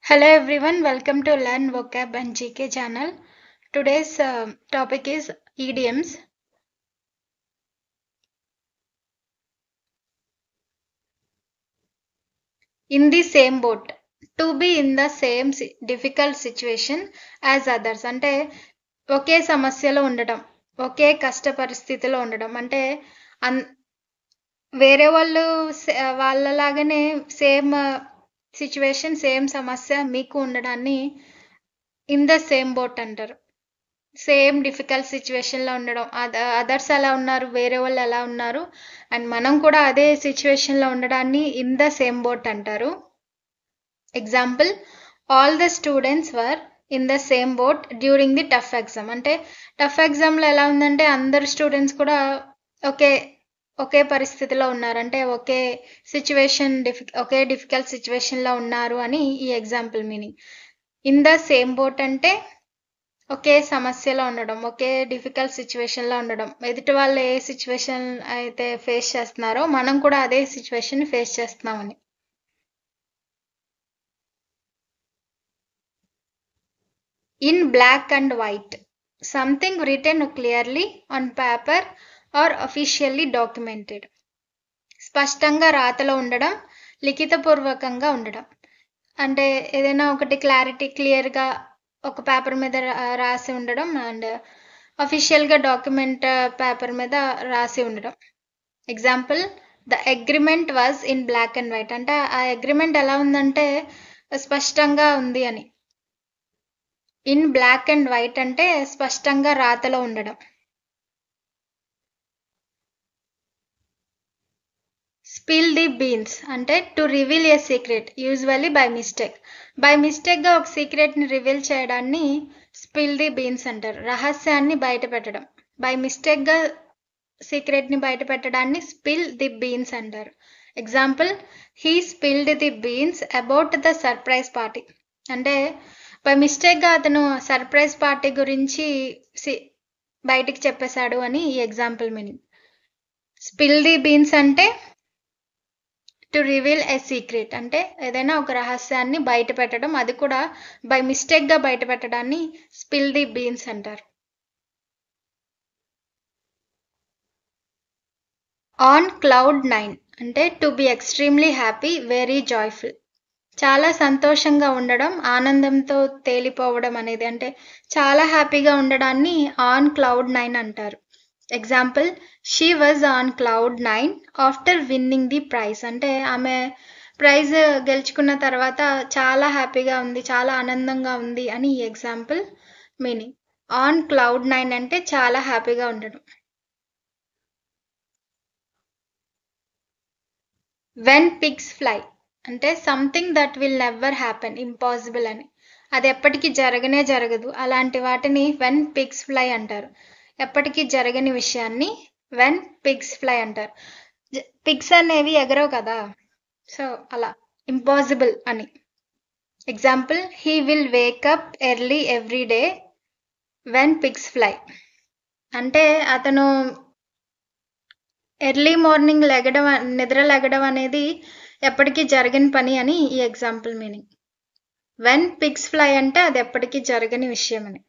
Hello everyone, welcome to Learn Vocab and GK channel. Today's topic is idioms. In the same boat. To be in the same difficult situation as others. అంటే ఒకే సమస్యలో ఉండడం, ఒకే కష్ట పరిస్థితిలో ఉండడం. అంటే వేరే వాళ్ళలాగానే same situation, same సమస్య మీకు ఉండడాన్ని ఇన్ ద సేమ్ బోట్ అంటారు. సేమ్ డిఫికల్ట్ సిచ్యువేషన్లో ఉండడం, అదర్స్ ఎలా ఉన్నారు, వేరే వాళ్ళు ఎలా ఉన్నారు, అండ్ మనం కూడా అదే సిచ్యువేషన్లో ఉండడాన్ని ఇన్ ద సేమ్ బోట్ అంటారు. Example, all the students were in the same boat during the tough exam. అంటే టఫ్ ఎగ్జామ్లో ఎలా ఉందంటే అందరు స్టూడెంట్స్ కూడా ఒకే పరిస్థితిలో ఉన్నారు, అంటే ఒకే డిఫికల్ట్ సిచ్యువేషన్లో ఉన్నారు అని ఈ example meaning. In the same boat అంటే ఒకే సమస్యలో ఉండడం, ఒకే డిఫికల్ట్ సిచ్యువేషన్లో ఉండడం. ఎదుటి వాళ్ళు ఏ సిచ్యువేషన్ అయితే ఫేస్ చేస్తున్నారో మనం కూడా అదే సిచ్యువేషన్ ఫేస్ చేస్తున్నామని. In black and white, something written clearly on paper or officially documented. స్పష్టంగా రాతలో ఉండడం, లిఖితపూర్వకంగా ఉండడం. అంటే ఏదైనా ఒకటి క్లియర్గా ఒక పేపర్ మీద రాసి ఉండడం, అండ్ అఫీషియల్గా డాక్యుమెంట్ పేపర్ మీద రాసి ఉండడం. Example, the agreement was in black and white. అంటే ఆ అగ్రిమెంట్ ఎలా ఉందంటే స్పష్టంగా ఉంది అని. ఇన్ బ్లాక్ అండ్ వైట్ అంటే స్పష్టంగా రాతలో ఉండడం. స్పిల్ ది బీన్స్ అంటే to reveal a secret, usually by mistake. By మిస్టేక్గా ఒక సీక్రెట్ని రివీల్ చేయడాన్ని స్పిల్ ది బీన్స్ అంటారు. రహస్యాన్ని బయట పెట్టడం. బై మిస్టేక్గా సీక్రెట్ని బయట పెట్టడాన్ని స్పిల్ ది బీన్స్ అంటారు. Example, he spilled the beans about the surprise party. అంటే బై మిస్టేక్గా అతను సర్ప్రైజ్ పార్టీ గురించి బయటికి చెప్పేశాడు అని ఈ example meaning. Spill the beans అంటే టు రివీల్ ఏ సీక్రెట్, అంటే ఏదైనా ఒక రహస్యాన్ని బయట పెట్టడం, అది కూడా బై మిస్టేక్గా బయట పెట్టడాన్ని స్పిల్ ది బీన్స్ అంటారు. ఆన్ క్లౌడ్ 9 అంటే to be extremely happy, very joyful. చాలా సంతోషంగా ఉండడం, ఆనందంతో తేలిపోవడం అనేది, అంటే చాలా హ్యాపీగా ఉండడాన్ని ఆన్ క్లౌడ్ 9 అంటారు. Example, she was on cloud 9 after winning the prize. అంటే ఆమె ప్రైజ్ గెలుచుకున్న తర్వాత చాలా హ్యాపీగా ఉంది, చాలా ఆనందంగా ఉంది అని ఈ ఎగ్జాంపుల్ మీనింగ్. ఆన్ క్లౌడ్ 9 అంటే చాలా హ్యాపీగా ఉండడం. వెన్ పిగ్స్ ఫ్లై అంటే something that will never happen, impossible అని. అది ఎప్పటికీ జరగనే జరగదు, అలాంటి వాటిని వెన్ పిగ్స్ ఫ్లై అంటారు. ఎప్పటికీ జరగని విషయాన్ని వెన్ పిగ్స్ ఫ్లై అంటారు. పిగ్స్ అనేవి ఎగరవు కదా, సో అలా ఇంపాసిబుల్ అని. Example, he will wake up early every day when pigs fly. అంటే అతను ఎర్లీ మార్నింగ్ నిద్ర లెగడం అనేది ఎప్పటికీ జరగని పని అని ఈ example meaning. When pigs fly అంటే అది ఎప్పటికీ జరగని విషయం అని.